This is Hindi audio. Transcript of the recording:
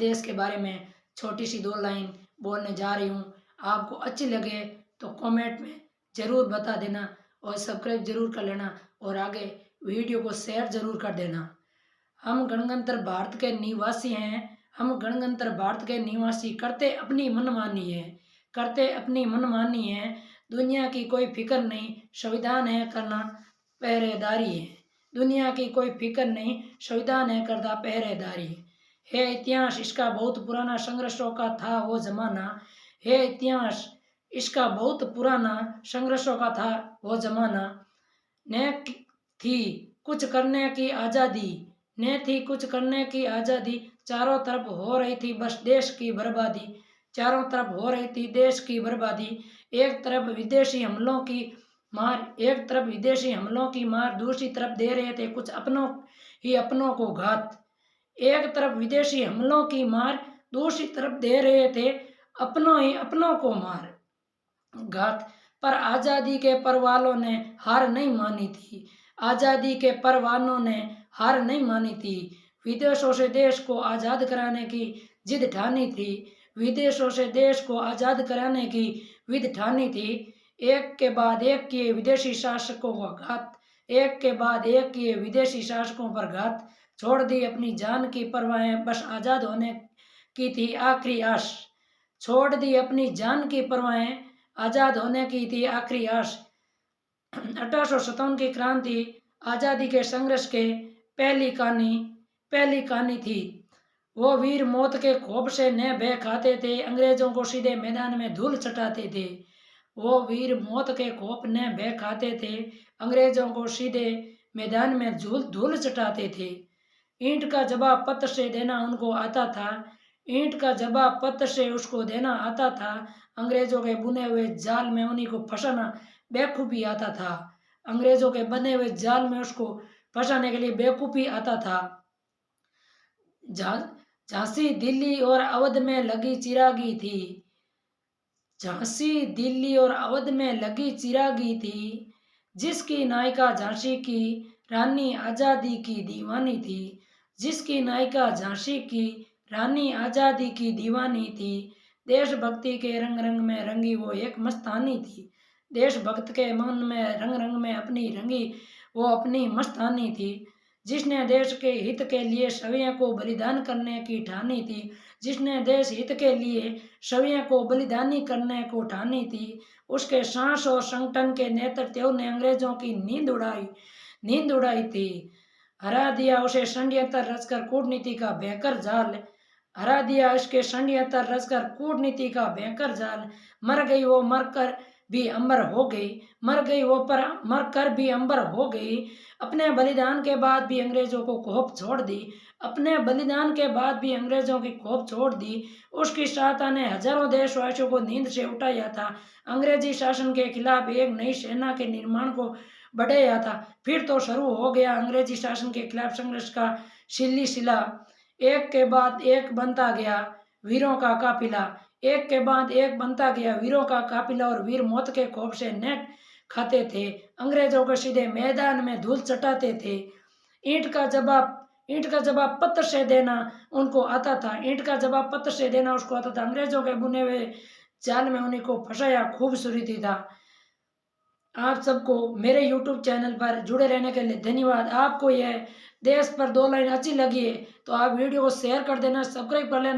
देश के बारे में छोटी सी 2 लाइन बोलने जा रही हूँ। आपको अच्छी लगे तो कमेंट में ज़रूर बता देना और सब्सक्राइब ज़रूर कर लेना और आगे वीडियो को शेयर ज़रूर कर देना। हम गणतंत्र भारत के निवासी हैं। हम गणतंत्र भारत के निवासी करते अपनी मनमानी है, करते अपनी मनमानी है। दुनिया की कोई फिक्र नहीं, संविधान है करना पहरेदारी है। दुनिया की कोई फिक्र नहीं, संविधान है करता पहरेदारी है। इतिहास इसका बहुत पुराना, संघर्षों का था वो जमाना। है इतिहास इसका बहुत पुराना, संघर्षों का था वो जमाना। न थी कुछ करने की आज़ादी, न थी कुछ करने की आज़ादी। चारों तरफ हो रही थी बस देश की बर्बादी। चारों तरफ हो रही थी देश की बर्बादी। एक तरफ विदेशी हमलों की मार, एक तरफ विदेशी हमलों की मार, दूसरी तरफ दे रहे थे कुछ अपनों ही अपनों को घात। एक तरफ विदेशी हमलों की मार, दूसरी तरफ दे रहे थे अपनों ही अपनों को मार घात। पर आज़ादी के परवालों ने हार नहीं मानी थी। आज़ादी के परवानों ने हार नहीं मानी थी। विदेशों से देश को आज़ाद कराने की जिद ठानी थी। विदेशों से देश को आज़ाद कराने की जिद ठानी थी। एक के बाद एक किए विदेशी शासकों का घात, एक के बाद एक किए विदेशी शासकों पर घात। छोड़ दी अपनी जान की परवाहें, बस आज़ाद होने की थी आखिरी आस। छोड़ दी अपनी जान की परवाहें, आज़ाद होने की थी आखिरी आस। 1857 की क्रांति आज़ादी के संघर्ष के पहली कहानी थी। वो वीर मौत के खौफ से न भय खाते थे, अंग्रेजों को सीधे मैदान में धूल चटाते थे। वो वीर मौत के खौफ न भय खाते थे, अंग्रेजों को सीधे मैदान में धूल चटाते थे। ईंट का जवाब पत्थर से देना उनको आता था। ईंट का जवाब पत्थर से उसको देना आता था। अंग्रेजों के बुने हुए जाल में उन्हीं को फंसाना बेवकूफ़ी आता था। अंग्रेजों के बने हुए जाल में उसको फंसाने के लिए बेवकूफ़ी आता था। झांसी दिल्ली और अवध में लगी चिरागी थी। झांसी दिल्ली और अवध में लगी चिरागी थी। जिसकी नायिका झांसी की रानी आज़ादी की दीवानी थी। जिसकी नायिका झांसी की रानी आज़ादी की दीवानी थी। देशभक्ति के रंग रंग में रंगी वो एक मस्तानी थी। देशभक्त के मन में रंग रंग में अपनी रंगी वो अपनी मस्तानी थी। जिसने देश के हित के लिए सवियों को बलिदान करने की ठानी थी। जिसने देश हित के लिए सवियों को बलिदानी करने को ठानी थी। उसके साहस और संगठन के नेतृत्व ने अंग्रेजों की नींद उड़ाई थी। हरा दिया उसे षड्यंत्र रचकर कूटनीति का भयंकर जाल। हरा दिया इसके षड्यंत्र रचकर कूटनीति का भयंकर जाल। मर गई वो मरकर भी अंबर हो गई। मर गई वो पर मरकर भी अंबर हो गई। अपने बलिदान के बाद भी अंग्रेजों को खौफ छोड़ दी। अपने बलिदान के बाद भी अंग्रेजों की खौफ छोड़ दी। उसकी सहायता ने हजारों देशवासियों को नींद से उठाया था। अंग्रेजी शासन के खिलाफ एक नई सेना के निर्माण को बढ़ाया था। फिर तो शुरू हो गया अंग्रेजी शासन के खिलाफ संघर्ष का सिलसिला। एक के बाद एक बनता गया वीरों का काफिला। एक के बाद एक बनता गया वीरों का काफिला और वीर मौत के खौफ से नेट खाते थे। अंग्रेजों को सीधे मैदान में धूल चटाते थे। ईंट का जवाब पत्थर से देना उनको आता था। ईंट का जवाब पत्थर से देना उसको आता था। अंग्रेजों के बुने हुए जाल में उन्हीं को फंसाया खूबसूरती था। आप सबको मेरे YouTube चैनल पर जुड़े रहने के लिए धन्यवाद। आपको यह देश पर 2 लाइन अच्छी लगी है तो आप वीडियो को शेयर कर देना, सब्सक्राइब कर लेना।